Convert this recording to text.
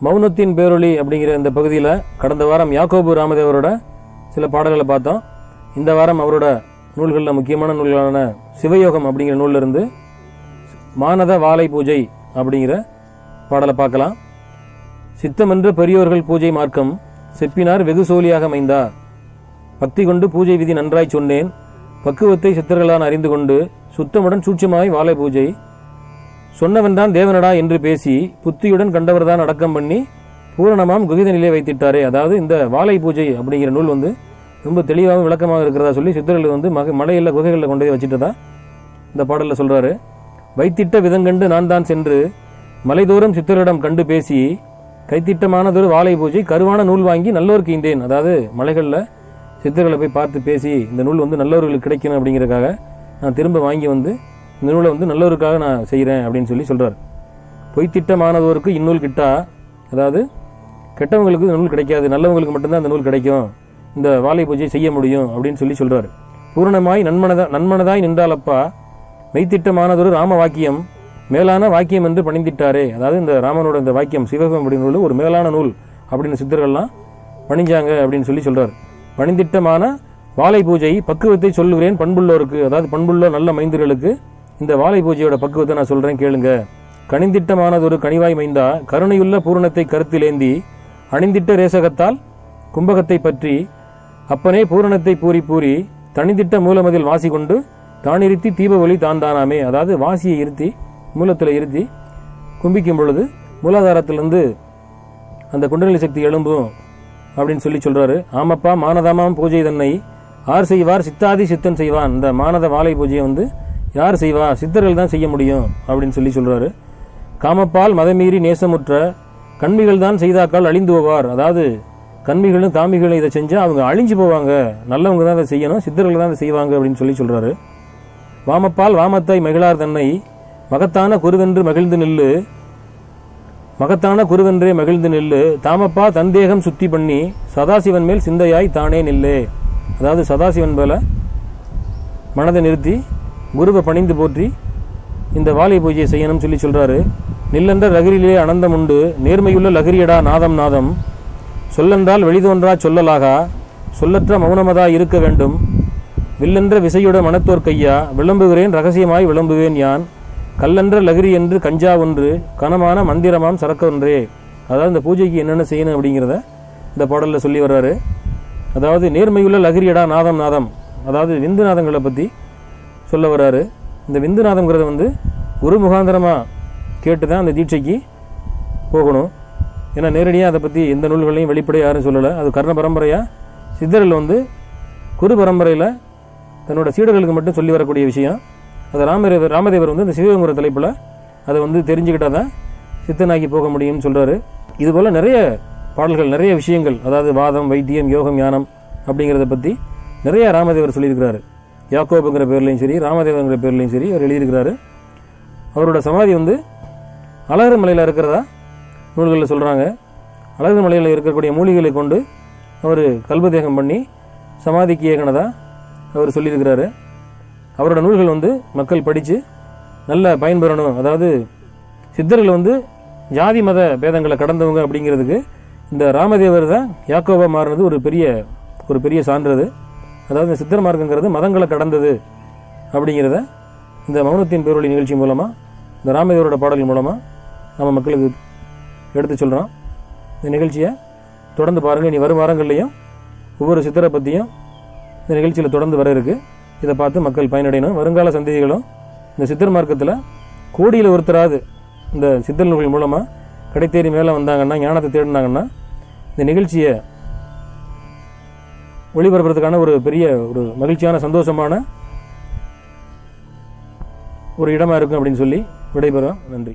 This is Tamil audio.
மௌனத்தின் பேரொளி அப்படிங்கிற இந்த பகுதியில் கடந்த வாரம் யாக்கோபு ராமதேவரோட சில பாடல்களை பார்த்தோம். இந்த வாரம் அவரோட நூல்களில் முக்கியமான நூல்களான சிவயோகம் அப்படிங்கிற நூலிலிருந்து மானத வாலை பூஜை அப்படிங்கிற பாடலை பார்க்கலாம். சித்தமென்ற பெரியோர்கள் பூஜை மார்க்கம் செப்பினார் வெகு சோழியாக மைந்தா, பக்தி கொண்டு பூஜை விதி நன்றாய் சொன்னேன், பக்குவத்தை சித்தர்களான் அறிந்து கொண்டு சுத்தமுடன் சூட்சமாய் வாலை பூஜை சொன்னவன்தான் தேவனடா என்று பேசி புத்தியுடன் கண்டவர்தான் அடக்கம் பண்ணி பூரணமாம் குகித நிலையை வைத்திட்டாரே. அதாவது இந்த வாலை பூஜை அப்படிங்கிற நூல் ரொம்ப தெளிவாகவும் விளக்கமாக இருக்கிறதா சொல்லி சித்தர்கள் மலையில் குகைகளில் கொண்டு போய் வச்சுட்டதா இந்த பாடலில் சொல்றாரு. வைத்திட்ட விதங்கண்டு நான் தான் சென்று மலைதோறும் சித்தரிடம் கண்டு பேசி கைத்திட்டமானதொரு வாலை பூஜை கருவான நூல் வாங்கி நல்லோருக்கு ஈந்தேன். அதாவது மலைகளில் சித்தர்களை போய் பார்த்து பேசி இந்த நூல் நல்லவர்களுக்கு கிடைக்கணும் அப்படிங்கிறதுக்காக நான் திரும்ப வாங்கி இந்த நூலை நல்லவருக்காக நான் செய்கிறேன் அப்படின்னு சொல்றார். பொய்த்திட்டமானதோருக்கு இந்நூல் கிட்டா, அதாவது கெட்டவங்களுக்கு இந்த நூல் கிடைக்காது, நல்லவங்களுக்கு மட்டும்தான் இந்த நூல் கிடைக்கும், இந்த வாலை பூஜை செய்ய முடியும் அப்படின்னு சொல்றாரு. பூரணமாய் நன்மனதாய் நின்றாலப்பா மெய்த்திட்டமானதொரு ராம வாக்கியம் மேலான வாக்கியம் என்று பணிந்திட்டாரே. அதாவது இந்த ராமனோட இந்த வாக்கியம் சிவகம் அப்படின்னு நூல் ஒரு மேலான நூல் அப்படின்னு சித்தர்கள்லாம் பணிஞ்சாங்க அப்படின்னு சொல்றாரு. பணிந்திட்டமான வாலை பூஜை பக்குவத்தை சொல்லுகிறேன் பண்புள்ளோருக்கு, அதாவது பண்புள்ள நல்ல மைந்தர்களுக்கு இந்த வாலை பூஜையோட பக்குவத்தை நான் சொல்றேன் கேளுங்க. கணிந்திட்டமானதொரு கனிவாய் மைந்தா கருணையுள்ள பூரணத்தை கருத்திலேந்தி அணிந்திட்ட ரேசகத்தால் கும்பகத்தை பற்றி அப்பனே பூரணத்தை பூரி பூரி தனித்திட்ட மூலமதில் வாசி கொண்டு தானிருத்தி தீப ஒளி தான் தானாமே. அதாவது வாசியை இருத்தி மூலத்தில் இருத்தி கும்பிக்கும் பொழுது மூலாதாரத்திலிருந்து அந்த குண்டலினி சக்தி எழும்பும் அப்படின்னு சொல்றாரு. ஆமப்பா மானதாமாம் பூஜை தன்னை யார் செய்வார் சித்தாதி சித்தன் செய்வான். இந்த மானத வாலை பூஜையை யார் செய்வா, சித்தர்கள் தான் செய்ய முடியும் அப்படின்னு சொல்றாரு. காமப்பால் மதமீறி நேசமுற்ற கண்மிகள் தான் செய்தாக்கால் அழிந்து போவார். அதாவது கண்மிகளும் தாமிகளும் இதை செஞ்சா அவங்க அழிஞ்சு போவாங்க, நல்லவங்க தான் அதை செய்யணும், சித்தர்கள் தான் அதை செய்வாங்க அப்படின்னு சொல்றாரு. வாமப்பால் வாமத்தாய் மகிழார் தன்னை மகத்தான குருவென்று மகிழ்ந்து நில்லு, மகத்தான குருவென்றே மகிழ்ந்து நில்லு, தாமப்பா தந்தேகம் சுத்தி பண்ணி சதாசிவன் மேல் சிந்தையாய் தானே நில்லே. அதாவது சதாசிவன் மேல மனதை நிறுத்தி குருவை பணிந்து போற்றி இந்த வாலை பூஜையை செய்யணும்னு சொல்றாரு. நில்லென்ற லகரியிலே அனந்தம் உண்டு நேர்மையுள்ள லகரியடா நாதம் நாதம், சொல்லென்றால் வெளிதோன்றா சொல்லலாகா சொல்லற்ற மௌனமதா இருக்க வேண்டும், வில்லென்ற விசையுட மனத்தோர் கையா விளம்புகிறேன் ரகசியமாய் விளம்புவேன் யான், கல்லென்ற லகரி என்று கஞ்சா ஒன்று கனமான மந்திரமாம் சரக்க ஒன்றே. அதாவது இந்த பூஜைக்கு என்னென்ன செய்யணும் அப்படிங்கிறத இந்த பாடலில் சொல்லி வர்றாரு. அதாவது நேர்மையுள்ள லகரியடா நாதம் நாதம், அதாவது விந்துநாதங்களை பற்றி சொல்ல வர்றாரு. இந்த விந்துநாதம்ங்கிறத குரு முகாந்திரமாக கேட்டு தான் அந்த தீட்சைக்கு போகணும். ஏன்னா நேரடியாக அதை பற்றி எந்த நூல்களையும் வெளிப்படையாக யாரும் சொல்லலை. அது கர்ண பரம்பரையாக சித்தர்கள் குரு பரம்பரையில் தன்னோட சீடர்களுக்கு மட்டும் சொல்லி வரக்கூடிய விஷயம். அதை ராமதேவர் இந்த சிவயோகங்கிற தலைப்பில் அதை தெரிஞ்சுக்கிட்டால் தான் சித்தனாக்கி போக முடியும்னு சொல்கிறாரு. இதுபோல் நிறைய பாடல்கள், நிறைய விஷயங்கள், அதாவது வாதம், வைத்தியம், யோகம், ஞானம் அப்படிங்கிறத பற்றி நிறைய ராமதேவர் சொல்லியிருக்கிறாரு. யாக்கோபுங்கிற பேர்லையும் சரி, ராமதேவங்கிற பேர்லையும் சரி அவர் எழுதியிருக்கிறாரு. அவரோட சமாதி அழகர் மலையில் இருக்கிறதா நூல்களில் சொல்கிறாங்க. அழகர் மலையில் இருக்கக்கூடிய மூலிகளை கொண்டு அவர் கல்பதேகம் பண்ணி சமாதிக்கு ஏகினதா அவர் சொல்லியிருக்கிறாரு. அவரோட நூல்கள் மக்கள் படித்து நல்ல பயன்பெறணும். அதாவது சித்தர்கள் ஜாதி மத பேதங்களை கடந்தவங்க அப்படிங்கிறதுக்கு இந்த ராமதேவர் தான் யாக்கோபா மாறினது ஒரு பெரிய சான்றது. அதாவது இந்த சித்தர் மார்க்கங்கிறது மதங்களை கடந்தது அப்படிங்கிறத இந்த மௌனத்தின் பேரொளி நிகழ்ச்சி மூலமாக, இந்த ராமதேவரோட பாடல்கள் மூலமாக நம்ம மக்களுக்கு எடுத்து சொல்கிறோம். இந்த நிகழ்ச்சியை தொடர்ந்து பாருங்கள். இனி வரும் வாரங்கள்லையும் ஒவ்வொரு சித்தரை பற்றியும் இந்த நிகழ்ச்சியில் தொடர்ந்து வர இருக்குது. இதை பார்த்து மக்கள் பயனடையணும். வருங்கால சந்ததிகளும் இந்த சித்தர் மார்க்கத்தில் கோடியில் ஒருத்தராது இந்த சித்தர் நூல்கள் மூலமாக கடைத்தேறி மேலே வந்தாங்கன்னா, ஞானத்தை தேடினாங்கன்னா, இந்த நிகழ்ச்சியை ஒளிபரப்புறதுக்கான ஒரு மகிழ்ச்சியான சந்தோஷமான ஒரு இடமா இருக்கும் அப்படின்னு சொல்லி விடைபெறும். நன்றி.